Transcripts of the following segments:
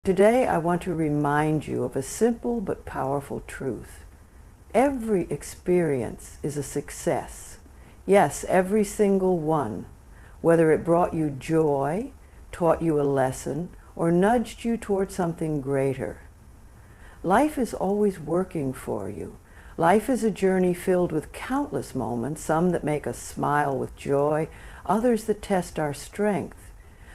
Today I want to remind you of a simple but powerful truth. Every experience is a success. Yes, every single one. Whether it brought you joy, taught you a lesson, or nudged you toward something greater. Life is always working for you. Life is a journey filled with countless moments, some that make us smile with joy, others that test our strength.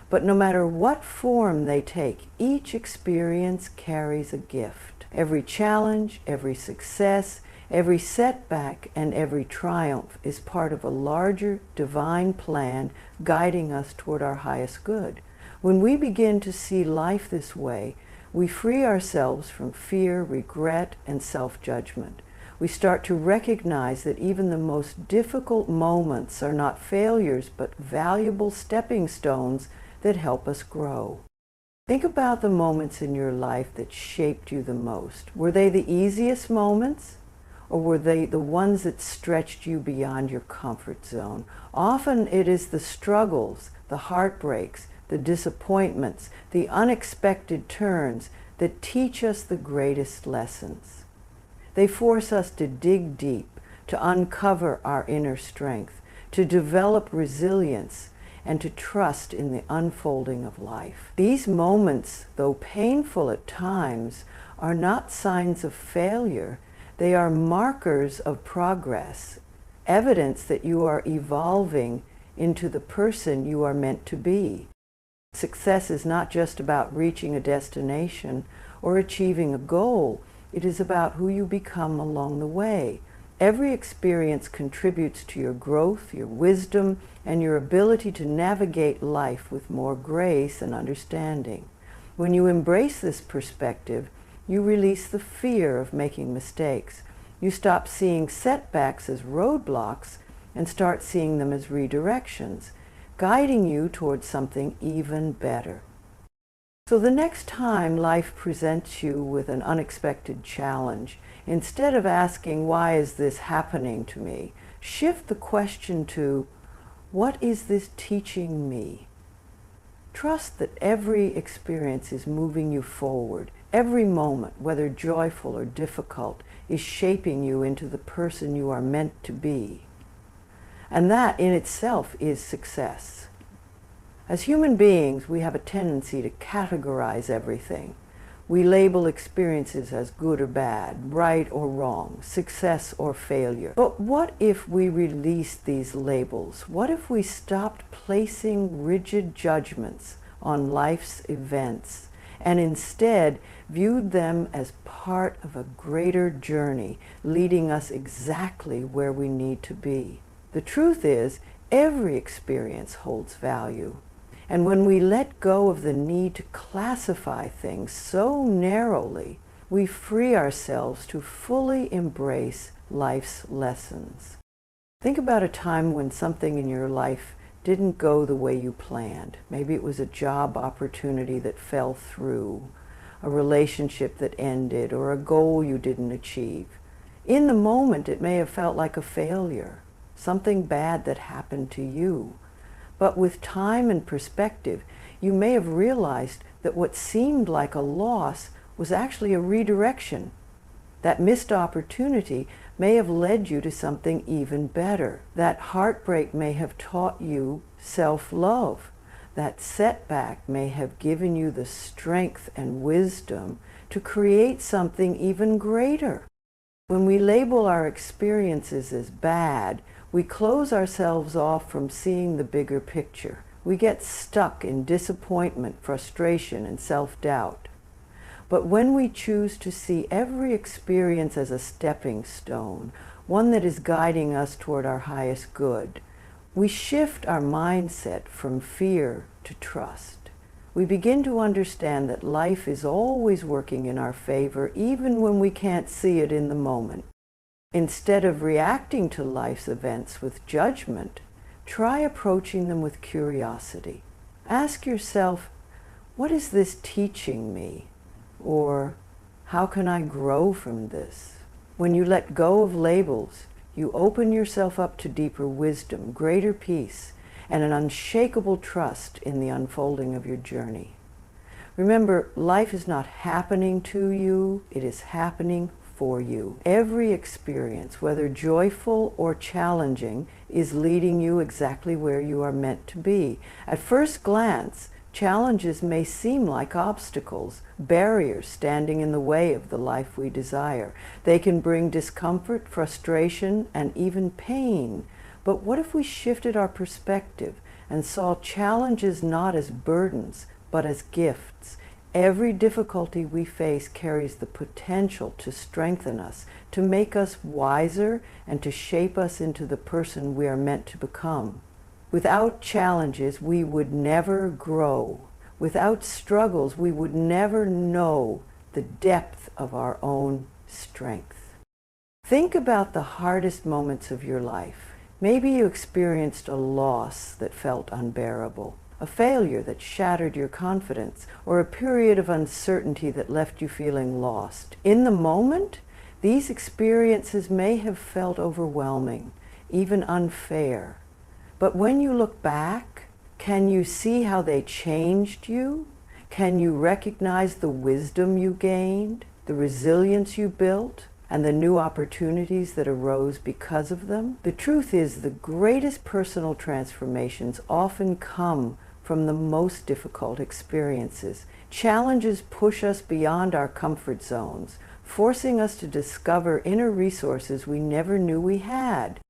But no matter what form they take, each experience carries a gift. Every challenge, every success, every setback, and every triumph is part of a larger divine plan guiding us toward our highest good. When we begin to see life this way, we free ourselves from fear, regret, and self-judgment. We start to recognize that even the most difficult moments are not failures, but valuable stepping stones that help us grow. Think about the moments in your life that shaped you the most. Were they the easiest moments? Or were they the ones that stretched you beyond your comfort zone? Often it is the struggles, the heartbreaks, the disappointments, the unexpected turns that teach us the greatest lessons. They force us to dig deep, to uncover our inner strength, to develop resilience, and to trust in the unfolding of life. These moments, though painful at times, are not signs of failure. They are markers of progress, evidence that you are evolving into the person you are meant to be. Success is not just about reaching a destination or achieving a goal. It is about who you become along the way. Every experience contributes to your growth, your wisdom, and your ability to navigate life with more grace and understanding. When you embrace this perspective, you release the fear of making mistakes. You stop seeing setbacks as roadblocks and start seeing them as redirections, guiding you towards something even better. So the next time life presents you with an unexpected challenge, instead of asking, "Why is this happening to me?" shift the question to, "What is this teaching me?" Trust that every experience is moving you forward. Every moment, whether joyful or difficult, is shaping you into the person you are meant to be. And that in itself is success. As human beings, we have a tendency to categorize everything. We label experiences as good or bad, right or wrong, success or failure. But what if we released these labels? What if we stopped placing rigid judgments on life's events and instead viewed them as part of a greater journey leading us exactly where we need to be? The truth is, every experience holds value. And when we let go of the need to classify things so narrowly, we free ourselves to fully embrace life's lessons. Think about a time when something in your life didn't go the way you planned. Maybe it was a job opportunity that fell through, a relationship that ended, or a goal you didn't achieve. In the moment, it may have felt like a failure, something bad that happened to you. But with time and perspective, you may have realized that what seemed like a loss was actually a redirection. That missed opportunity may have led you to something even better. That heartbreak may have taught you self-love. That setback may have given you the strength and wisdom to create something even greater. When we label our experiences as bad, we close ourselves off from seeing the bigger picture. We get stuck in disappointment, frustration, and self-doubt. But when we choose to see every experience as a stepping stone, one that is guiding us toward our highest good, we shift our mindset from fear to trust. We begin to understand that life is always working in our favor, even when we can't see it in the moment. Instead of reacting to life's events with judgment, try approaching them with curiosity. Ask yourself, what is this teaching me? Or, how can I grow from this? When you let go of labels, you open yourself up to deeper wisdom, greater peace, and an unshakable trust in the unfolding of your journey. Remember, life is not happening to you, it is happening for you. Every experience, whether joyful or challenging, is leading you exactly where you are meant to be. At first glance, challenges may seem like obstacles, barriers standing in the way of the life we desire. They can bring discomfort, frustration, and even pain. But what if we shifted our perspective and saw challenges not as burdens, but as gifts? Every difficulty we face carries the potential to strengthen us, to make us wiser, and to shape us into the person we are meant to become. Without challenges, we would never grow. Without struggles, we would never know the depth of our own strength. Think about the hardest moments of your life. Maybe you experienced a loss that felt unbearable, a failure that shattered your confidence, or a period of uncertainty that left you feeling lost. In the moment, these experiences may have felt overwhelming, even unfair. But when you look back, can you see how they changed you? Can you recognize the wisdom you gained, the resilience you built, and the new opportunities that arose because of them? The truth is, the greatest personal transformations often come from the most difficult experiences. Challenges push us beyond our comfort zones, forcing us to discover inner resources we never knew we had.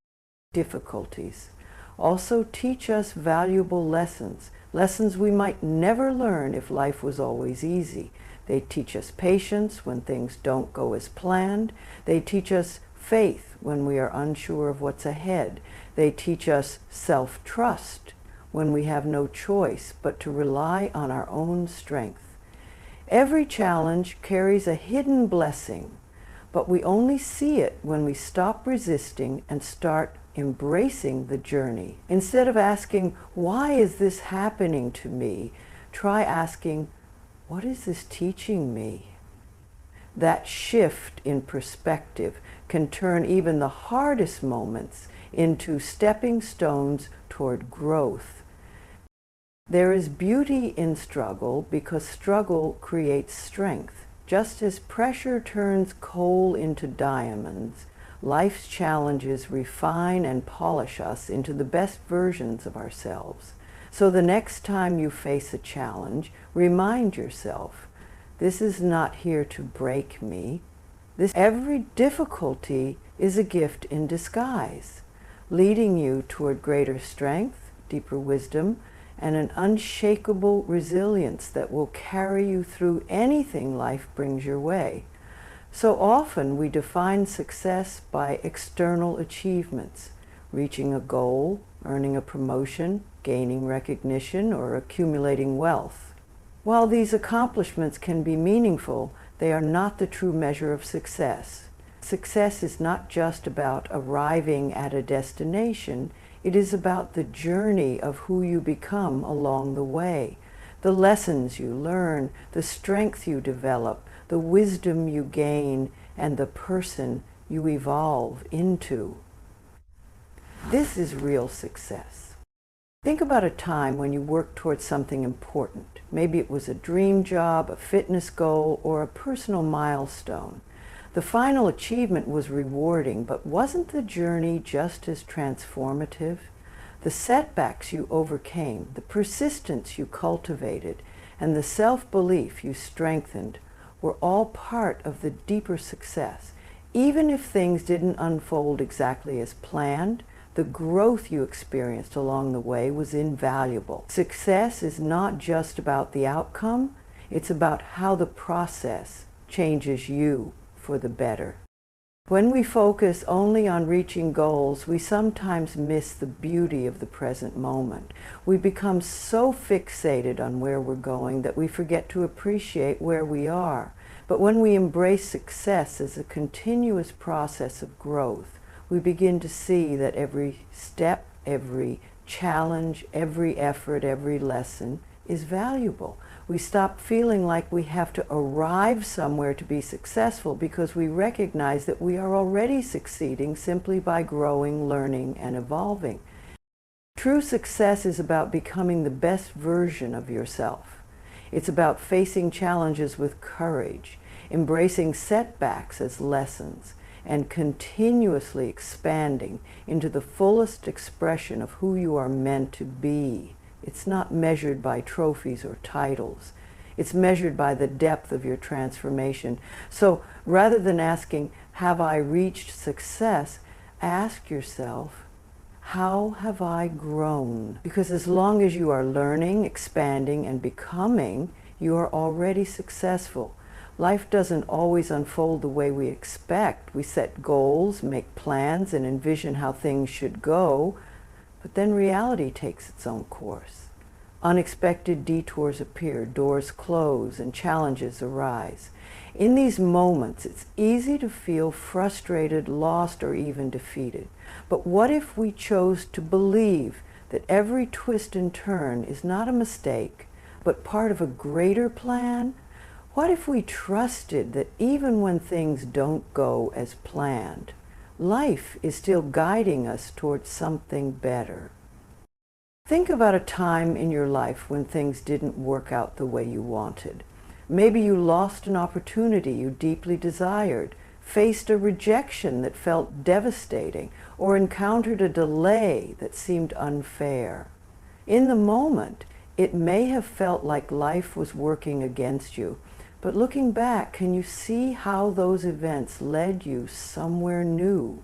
Difficulties also teach us valuable lessons, lessons we might never learn if life was always easy. They teach us patience when things don't go as planned. They teach us faith when we are unsure of what's ahead. They teach us self-trust when we have no choice but to rely on our own strength. Every challenge carries a hidden blessing, but we only see it when we stop resisting and start embracing the journey. Instead of asking, why is this happening to me? Try asking, what is this teaching me? That shift in perspective can turn even the hardest moments into stepping stones toward growth. There is beauty in struggle because struggle creates strength. Just as pressure turns coal into diamonds, life's challenges refine and polish us into the best versions of ourselves. So the next time you face a challenge, remind yourself, this is not here to break me. Every difficulty is a gift in disguise, leading you toward greater strength, deeper wisdom, and an unshakable resilience that will carry you through anything life brings your way. So often we define success by external achievements, reaching a goal, earning a promotion, gaining recognition, or accumulating wealth. While these accomplishments can be meaningful, they are not the true measure of success. Success is not just about arriving at a destination, it is about the journey of who you become along the way, the lessons you learn, the strength you develop, the wisdom you gain, and the person you evolve into. This is real success. Think about a time when you worked towards something important. Maybe it was a dream job, a fitness goal, or a personal milestone. The final achievement was rewarding, but wasn't the journey just as transformative? The setbacks you overcame, the persistence you cultivated, and the self-belief you strengthened were all part of the deeper success. Even if things didn't unfold exactly as planned, the growth you experienced along the way was invaluable. Success is not just about the outcome, it's about how the process changes you for the better. When we focus only on reaching goals, we sometimes miss the beauty of the present moment. We become so fixated on where we're going that we forget to appreciate where we are. But when we embrace success as a continuous process of growth, we begin to see that every step, every challenge, every effort, every lesson is valuable. We stop feeling like we have to arrive somewhere to be successful because we recognize that we are already succeeding simply by growing, learning, and evolving. True success is about becoming the best version of yourself. It's about facing challenges with courage, embracing setbacks as lessons, and continuously expanding into the fullest expression of who you are meant to be. It's not measured by trophies or titles. It's measured by the depth of your transformation. So rather than asking, have I reached success, ask yourself, how have I grown? Because as long as you are learning, expanding, and becoming, you are already successful. Life doesn't always unfold the way we expect. We set goals, make plans, and envision how things should go, but then reality takes its own course. Unexpected detours appear, doors close, and challenges arise. In these moments, it's easy to feel frustrated, lost, or even defeated. But what if we chose to believe that every twist and turn is not a mistake, but part of a greater plan? What if we trusted that even when things don't go as planned, life is still guiding us towards something better? Think about a time in your life when things didn't work out the way you wanted. Maybe you lost an opportunity you deeply desired, faced a rejection that felt devastating, or encountered a delay that seemed unfair. In the moment, it may have felt like life was working against you, but looking back, can you see how those events led you somewhere new?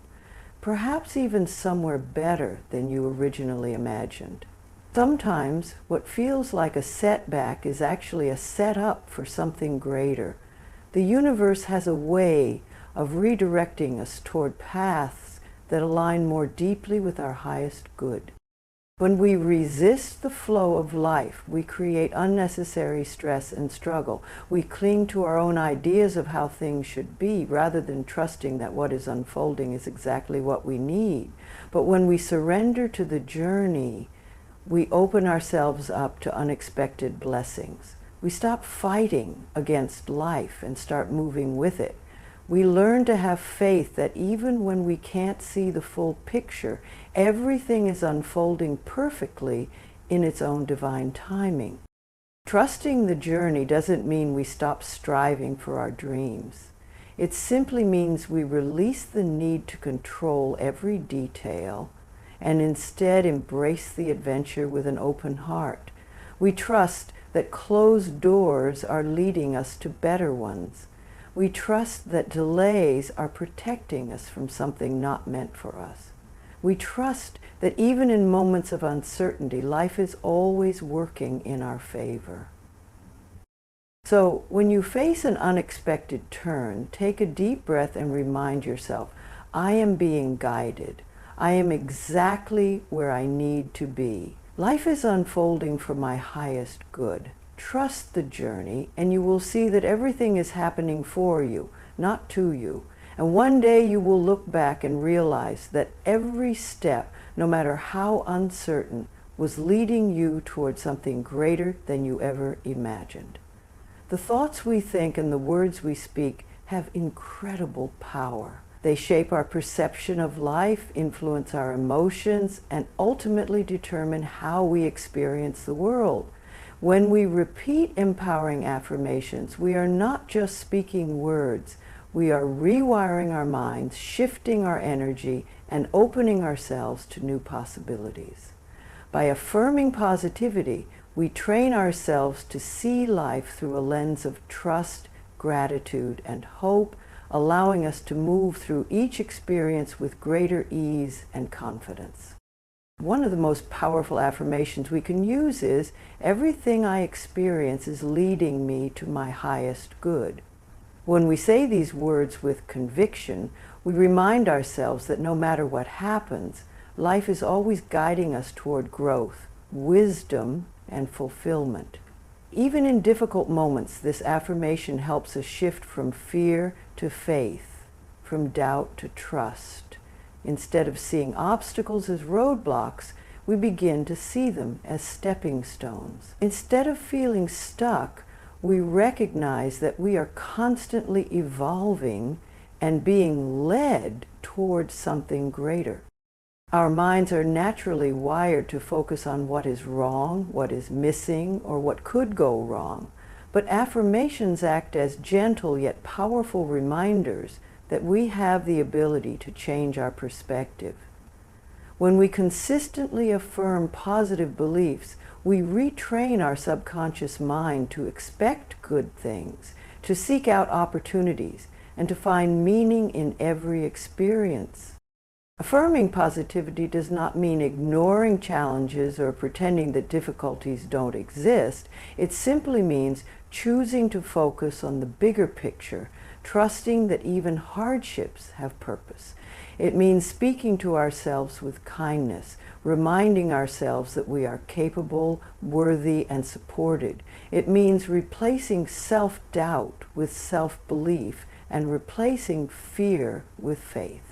Perhaps even somewhere better than you originally imagined. Sometimes what feels like a setback is actually a setup for something greater. The universe has a way of redirecting us toward paths that align more deeply with our highest good. When we resist the flow of life, we create unnecessary stress and struggle. We cling to our own ideas of how things should be rather than trusting that what is unfolding is exactly what we need. But when we surrender to the journey, we open ourselves up to unexpected blessings. We stop fighting against life and start moving with it. We learn to have faith that even when we can't see the full picture, everything is unfolding perfectly in its own divine timing. Trusting the journey doesn't mean we stop striving for our dreams. It simply means we release the need to control every detail and instead embrace the adventure with an open heart. We trust that closed doors are leading us to better ones. We trust that delays are protecting us from something not meant for us. We trust that even in moments of uncertainty, life is always working in our favor. So when you face an unexpected turn, take a deep breath and remind yourself, I am being guided. I am exactly where I need to be. Life is unfolding for my highest good. Trust the journey, and you will see that everything is happening for you, not to you. And one day you will look back and realize that every step, no matter how uncertain, was leading you towards something greater than you ever imagined. The thoughts we think and the words we speak have incredible power. They shape our perception of life, influence our emotions, and ultimately determine how we experience the world. When we repeat empowering affirmations, we are not just speaking words. We are rewiring our minds, shifting our energy, and opening ourselves to new possibilities. By affirming positivity, we train ourselves to see life through a lens of trust, gratitude, and hope, allowing us to move through each experience with greater ease and confidence. One of the most powerful affirmations we can use is, everything I experience is leading me to my highest good. When we say these words with conviction, we remind ourselves that no matter what happens, life is always guiding us toward growth, wisdom, and fulfillment. Even in difficult moments, this affirmation helps us shift from fear to faith, from doubt to trust. Instead of seeing obstacles as roadblocks, we begin to see them as stepping stones. Instead of feeling stuck, we recognize that we are constantly evolving and being led towards something greater. Our minds are naturally wired to focus on what is wrong, what is missing, or what could go wrong. But affirmations act as gentle yet powerful reminders that we have the ability to change our perspective. When we consistently affirm positive beliefs, we retrain our subconscious mind to expect good things, to seek out opportunities, and to find meaning in every experience. Affirming positivity does not mean ignoring challenges or pretending that difficulties don't exist. It simply means choosing to focus on the bigger picture, trusting that even hardships have purpose. It means speaking to ourselves with kindness, reminding ourselves that we are capable, worthy, and supported. It means replacing self-doubt with self-belief and replacing fear with faith.